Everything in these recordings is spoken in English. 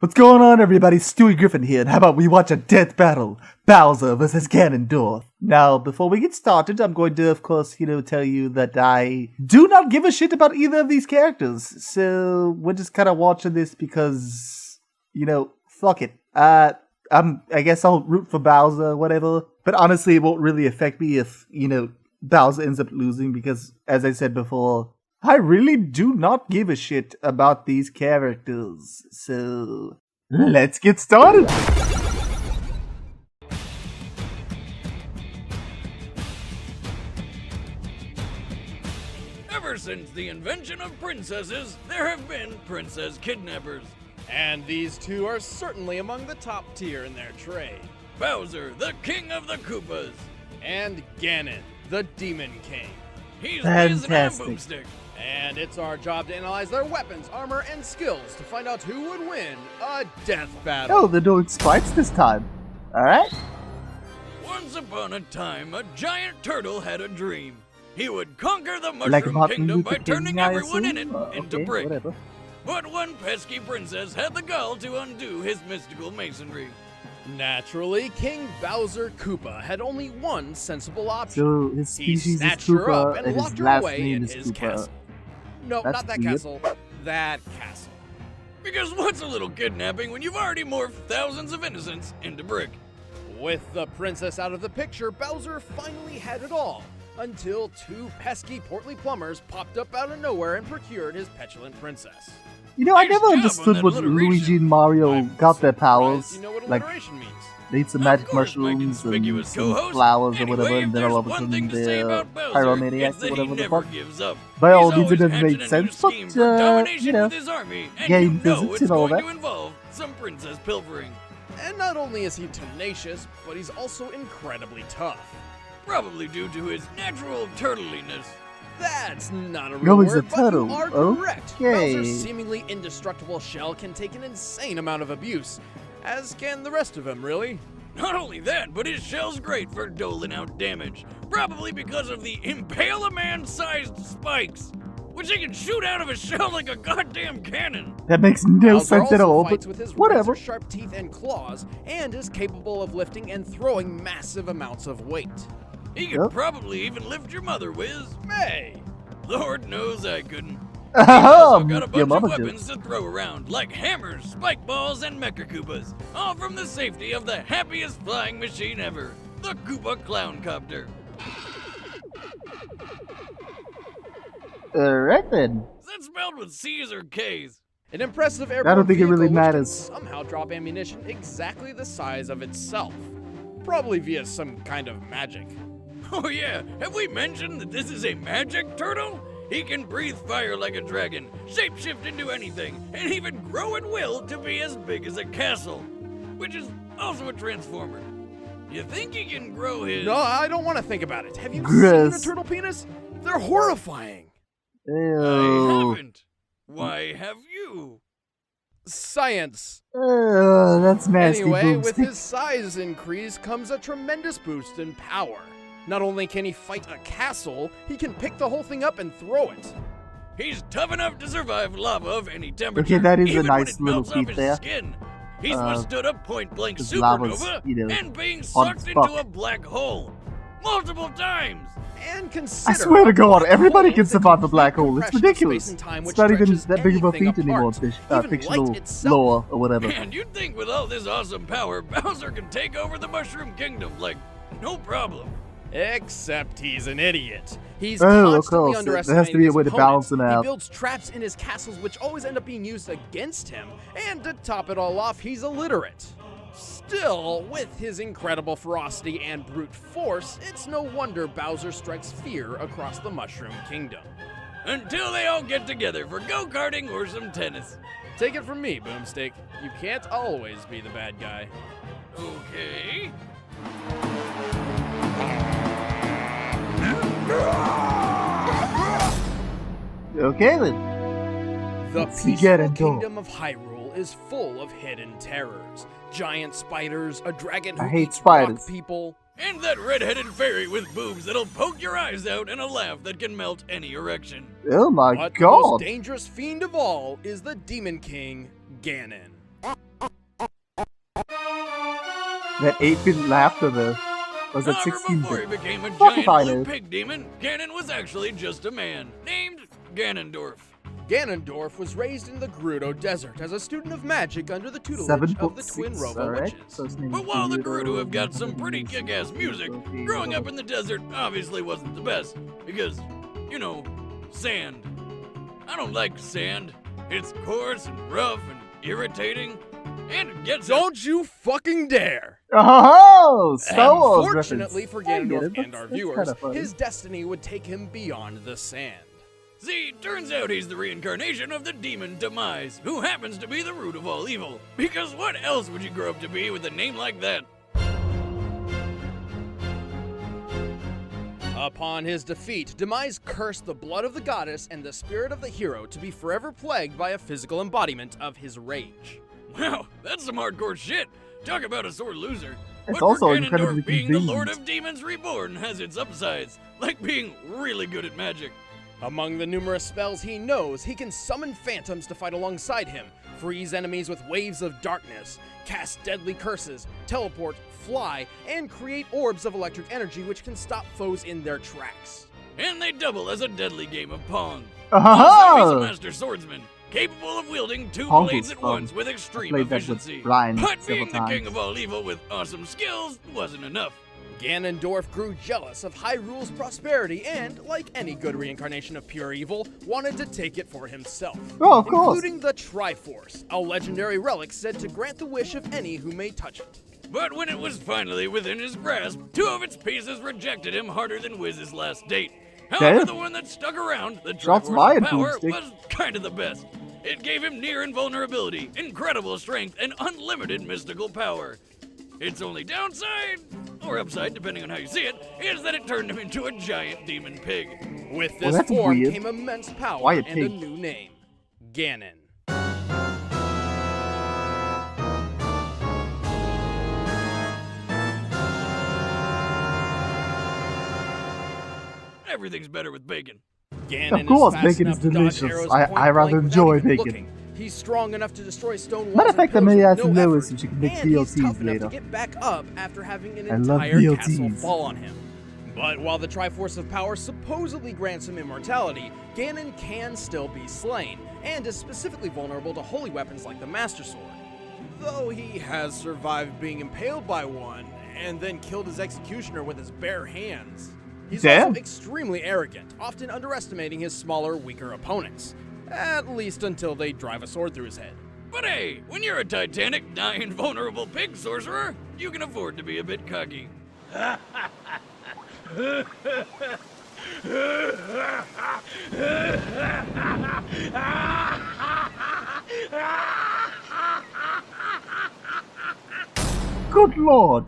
What's going on, everybody? Stewie Griffin here, and how about we watch a death battle? Bowser versus Ganondorf. Now, before we get started, I'm going to, of course, tell you that I do not give a shit about either of these characters. So, we're just kind of watching this because, fuck it. I guess I'll root for Bowser, whatever. But honestly, it won't really affect me if, Bowser ends up losing because, as I said before, I really do not give a shit about these characters. So, let's get started! Ever since the invention of princesses, there have been princess kidnappers. And these two are certainly among the top tier in their trade. Bowser, the king of the Koopas. And Ganon, the Demon King. He's raising a boomstick. And it's our job to analyze their weapons, armor, and skills to find out who would win a death battle. Oh, they're doing sprites this time. Alright. Once upon a time, a giant turtle had a dream. He would conquer the Mushroom Kingdom by turning everyone in it into brick. Whatever. But one pesky princess had the gall to undo his mystical masonry. Naturally, King Bowser Koopa had only one sensible option. So his species he snatched is her up Koopa, and and locked his her last away name in is his Koopa. castle. No, That's not that weird. castle. That castle. Because what's a little kidnapping when you've already morphed thousands of innocents into brick? With the princess out of the picture, Bowser finally had it all. Until two pesky portly plumbers popped up out of nowhere and procured his petulant princess. I Nice never job understood on what that Luigi and Mario I'm got their surprised powers. You know what Like, alliteration means. they ate some Of magic course, my mushrooms and conspicuous some co-host. flowers or Anyway, whatever, and if then all of a there's one sudden thing to say they're about Bowser, pyromaniacs it's or that whatever he the never fuck. gives up. By all He's means, it always doesn't make hatching a new sense, scheme but, for domination with his army, and game you know physics it's and all going that. to involve some princess pilfering. And not only is he tenacious, but he's also incredibly tough. Probably due to his natural turtliness. That's not a No, real he's a word, but turtle. you are correct. Okay. Bowser's seemingly indestructible shell can take an insane amount of abuse, as can the rest of him, really. Not only that, but his shell's great for doling out damage. Probably because of the impale-a-man-sized spikes, which he can shoot out of his shell like a goddamn cannon. That makes no Bowser sense at also all, fights but with his whatever. razor-sharp teeth and claws, and is capable of lifting and throwing massive amounts of weight. He could probably even lift your mother, Wiz. Hey! Lord knows I couldn't. He's also got a Your bunch of mama did. weapons to throw around, like hammers, spike balls, and mecha Koopas, all from the safety of the happiest flying machine ever, the Koopa Clown Copter. Alright then. Is that spelled with C's or K's? An impressive airborne I don't think it really vehicle which can matters. somehow drop ammunition exactly the size of itself. Probably via some kind of magic. Oh yeah, have we mentioned that this is a magic turtle? He can breathe fire like a dragon, shapeshift into anything, and even grow at will to be as big as a castle, which is also a transformer. You think he can grow his... No, I don't want to think about it. Have you Gross. seen a turtle penis? They're horrifying. I Ew. haven't. Why have you? Science. That's nasty. Anyway, with boomstick. his size increase comes a tremendous boost in power. Not only can he fight a castle, he can pick the whole thing up and throw it. He's tough enough to survive lava of any temperature. Okay, that is a even nice when it little melts off feat his there. Skin. He's withstood a point-blank 'cause lava's, supernova and being hot as sucked fuck. into a black hole multiple times. And consider I swear to God, black everybody holes can that survive a complete black hole. It's compression of ridiculous. space and time, It's which not even stretches that big of a anything feat anymore. apart. Even Fictional light itself. lore or whatever. Man, you'd think with all this awesome power, Bowser can take over the Mushroom Kingdom, like, no problem. Except he's an idiot. He's Oh, of constantly course. There has underestimating to be a his way to balance opponents. him out. He builds traps in his castles which always end up being used against him. And to top it all off, he's illiterate. Still, with his incredible ferocity and brute force, it's no wonder Bowser strikes fear across the Mushroom Kingdom. Until they all get together for go-karting or some tennis. Take it from me, Boomstick. You can't always be the bad guy. Okay. Okay then. The Let's see peaceful Ganondorf. kingdom of Hyrule is full of hidden terrors. Giant spiders, a dragon I who hate eats spiders. rock people, And that red-headed fairy with boobs that'll poke your eyes out and a laugh that can melt any erection. Oh my but the most God. dangerous fiend of all is the Demon King, Ganon. That 8-bit laughter though. Was that However, 16 before he bit? became a Fuck giant if I blue know. pig demon, Ganon was actually just a man named Ganondorf. Ganondorf was raised in the Gerudo Desert as a student of magic under the tutelage of the twin 7.6, Robo alright. witches. First name But is while the Gerudo, Gerudo have got some pretty kick-ass music, growing up in the desert obviously wasn't the best. Because, you know, sand. I don't like sand. It's coarse and rough and irritating. And it gets Don't you fucking dare! Oh, Star Wars Unfortunately for reference. I get Ganondorf it, and our that's viewers, kinda funny. his destiny would take him beyond the sand. See, turns out he's the reincarnation of the demon Demise, who happens to be the root of all evil. Because what else would you grow up to be with a name like that? Upon his defeat, Demise cursed the blood of the goddess and the spirit of the hero to be forever plagued by a physical embodiment of his rage. Wow, that's some hardcore shit. Talk about a sore loser. It's But also for incredibly Ganondorf, being the convenient. Lord of Demons Reborn has its upsides, like being really good at magic. Among the numerous spells he knows, he can summon phantoms to fight alongside him, freeze enemies with waves of darkness, cast deadly curses, teleport, fly, and create orbs of electric energy which can stop foes in their tracks. And they double as a deadly game of Pong. Uh-huh. Also, he's a master swordsman, capable of wielding two Pong blades was at fun. once with I extreme played that with efficiency. Brian But several being the king times. of all evil with awesome skills wasn't enough. Ganondorf grew jealous of Hyrule's prosperity and, like any good reincarnation of pure evil, wanted to take it for himself. Oh, of course. Including the Triforce, a legendary relic said to grant the wish of any who may touch it. But when it was finally within his grasp, two of its pieces rejected him harder than Wiz's last date. However, Okay. the one that stuck around, the Shots Triforce fired, of Power, Boomstick. was kind of the best. It gave him near invulnerability, incredible strength, and unlimited mystical power. Its only downside, or upside depending on how you see it, is that it turned him into a giant demon pig. With Well, this that's form weird. came immense power Why a and a pig? new name, Ganon. Everything's better with bacon. Ganon Of course, is fast bacon enough is to dodge delicious. arrows I point rather blank enjoy without even bacon. looking. He's strong enough to destroy stone walls Matter of and fact, I pillars may with ask no Lewis effort. if she can make And he's DLCs tough enough later. to get back up after having an I love entire castle DLCs. fall on him. But while the Triforce of Power supposedly grants him immortality, Ganon can still be slain, and is specifically vulnerable to holy weapons like the Master Sword. Though he has survived being impaled by one, and then killed his executioner with his bare hands. He's Damn. also extremely arrogant, often underestimating his smaller, weaker opponents. At least until they drive a sword through his head. But hey, when you're a titanic, invulnerable pig sorcerer, you can afford to be a bit cocky. Good lord.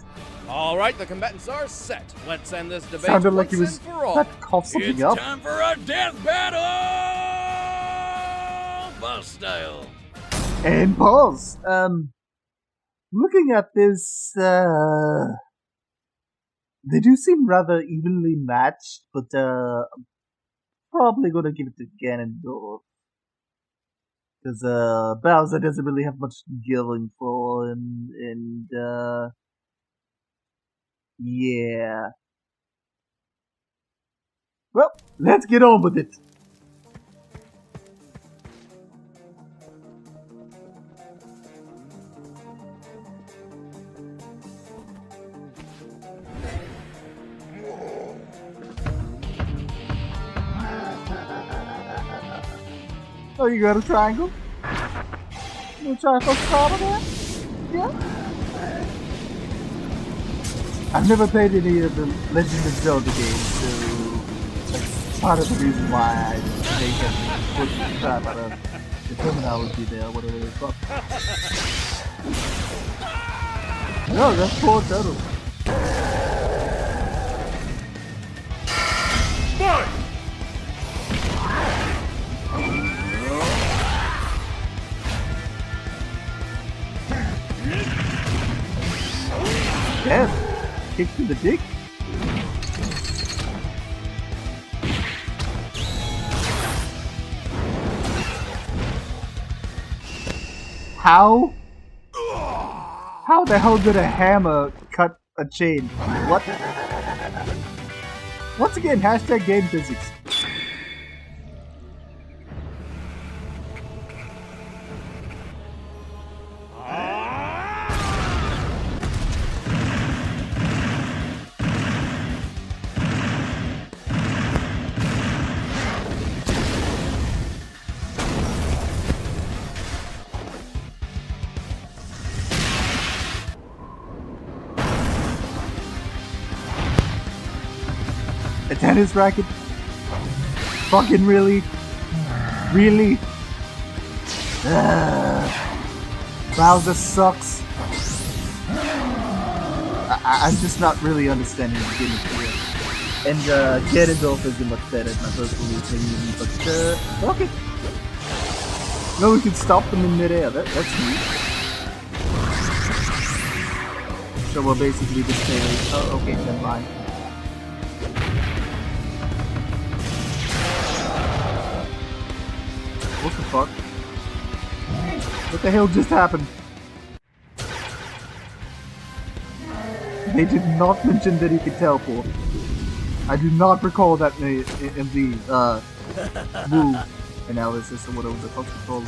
Alright, the combatants are set. Let's end this debate Sounded like once he was and for all. that cough something It's up. time for a death battle! Boss style. And pause. Looking at this, they do seem rather evenly matched, but I'm probably gonna give it to Ganondorf. Because Bowser doesn't really have much going for him, and yeah. Well, let's get on with it. Oh, you got a triangle? You try for starter there? Yeah? I've never played any of the Legend of Zelda games, so that's part of the reason why I think I'm put the crap out of the terminology there, whatever it's called. No, that's poor turtle. Damn! Kick to the dick? How? How the hell did a hammer a chain. What? Once again, hashtag game physics. A tennis racket? Fucking really? Really? Bowser sucks. I'm just not really understanding the game here. And Ganondorf isn't much better in my personal opinion, but okay. No, we can stop them in midair, that's neat. So we're basically just saying, oh, okay, never mind. What the fuck? What the hell just happened? They did not mention that he could teleport. I do not recall that in the Woo analysis or whatever the fuck it's called.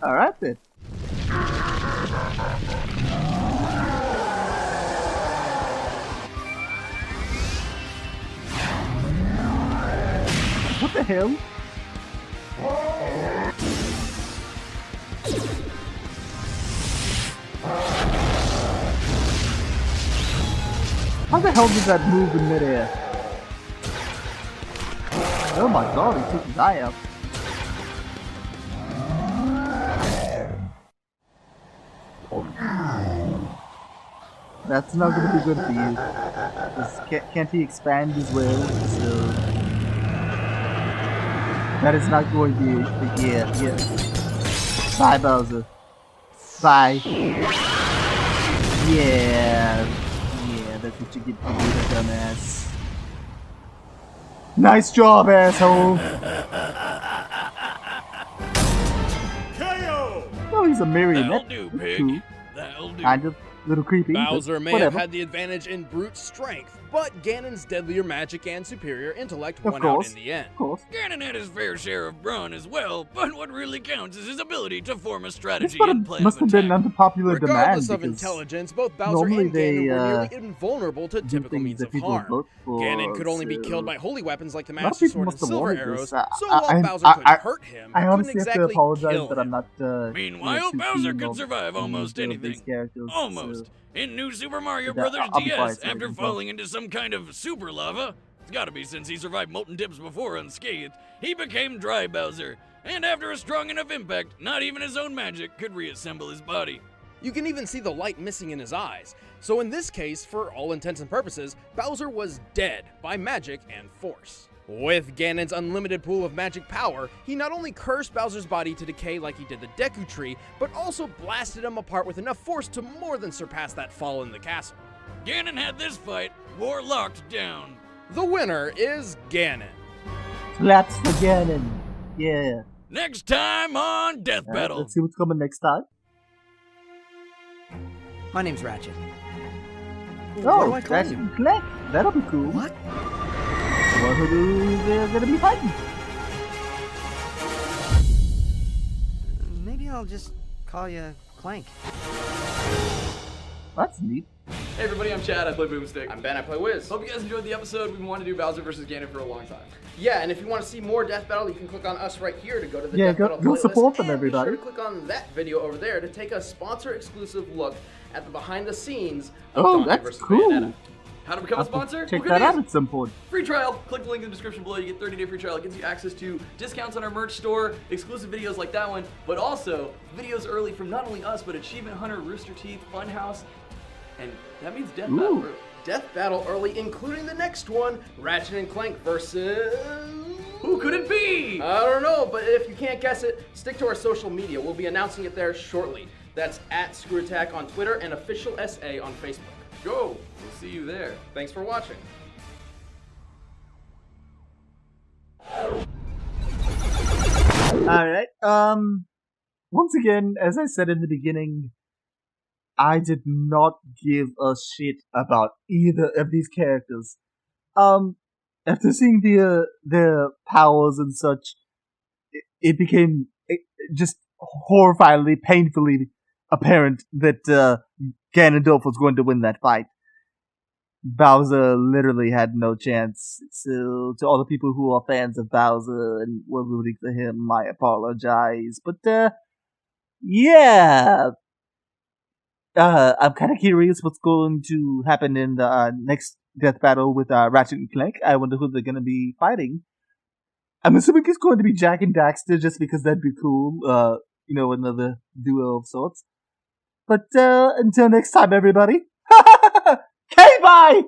Alright then. What the hell? How the hell did that move in midair? Oh my god, he took his eye out. That's not gonna be good for you. Can't he expand his will? So that is not going to be. Yeah. Bye, Bowser. Bye. Yeah, that's what you get for being a dumbass. Nice job, asshole. Oh, he's a marionette. That'll do, pig. Cool. That'll do. Kind of. Little creepy. Bowser may whatever. have had the advantage in brute strength, but Ganon's deadlier magic and superior intellect Of won course. out in the end. Of course. Ganon had his fair share of brawn as well, but what really counts is his ability to form a strategy This and plan must of have been attack. unpopular demand. Regardless of because intelligence, both Bowser normally and Ganon were they, nearly invulnerable to do typical things means that of people harm. vote for, Ganon could only be so- killed by holy weapons like the A lot of Master people Sword and must have Silver wanted Arrows, this. so while Bowser could hurt him, I he couldn't honestly have to exactly apologize kill that I'm him. not. Meanwhile, too Bowser keen could on survive almost these anything. characters, Almost. so- In New Super Mario Yeah, Bros. I'll be DS, quiet so I after can talk. falling into some kind of super lava, it's gotta be since he survived molten tips before unscathed, he became Dry Bowser. And after a strong enough impact, not even his own magic could reassemble his body. You can even see the light missing in his eyes. So in this case, for all intents and purposes, Bowser was dead by magic and force. With Ganon's unlimited pool of magic power, he not only cursed Bowser's body to decay like he did the Deku Tree, but also blasted him apart with enough force to more than surpass that fall in the castle. Ganon had this fight war locked down. The winner is Ganon. Slaps for Ganon. Yeah. Next time on Death Alright, Battle. let's see what's coming next time. My name's Ratchet. Oh, what do I call Ratchet you? and Clank. That'll be cool. What? What are they gonna be fighting? Maybe I'll just call you Clank. That's neat. Hey everybody, I'm Chad, I play Boomstick. I'm Ben, I play Wiz. Hope you guys enjoyed the episode. We've been wanting to do Bowser vs. Ganon for a long time. Yeah, and if you want to see more Death Battle, you can click on us right here to go to the Yeah, Death go- Battle go playlist, support them, and everybody. be sure to click on that video over there to take a sponsor-exclusive look at the behind-the-scenes of Oh, Dante that's vs. cool. Bayonetta. How to become a I'll have to sponsor? check Well, good that out news. at some point. Free trial. Click the link in the description below. You get 30-day free trial. It gives you access to discounts on our merch store, exclusive videos like that one, but also videos early from not only us, but Achievement Hunter, Rooster Teeth, Funhouse, and that means Death Battle. Ooh. Death Battle early, including the next one, Ratchet and Clank versus Who could it be? I don't know, but if you can't guess it, stick to our social media. We'll be announcing it there shortly. That's at Screw Attack on Twitter and Official SA on Facebook. Go. We'll see you there. Thanks for watching. Alright, once again, as I said in the beginning, I did not give a shit about either of these characters. After seeing their powers and such, it became just horrifyingly, painfully apparent that Ganondorf was going to win that fight. Bowser literally had no chance. So, to all the people who are fans of Bowser and were rooting for him, I apologize. But, yeah. I'm kind of curious what's going to happen in the next death battle with Ratchet and Clank. I wonder who they're going to be fighting. I'm assuming it's going to be Jack and Daxter, just because that'd be cool. Another duo of sorts. But until next time, everybody. Okay, bye!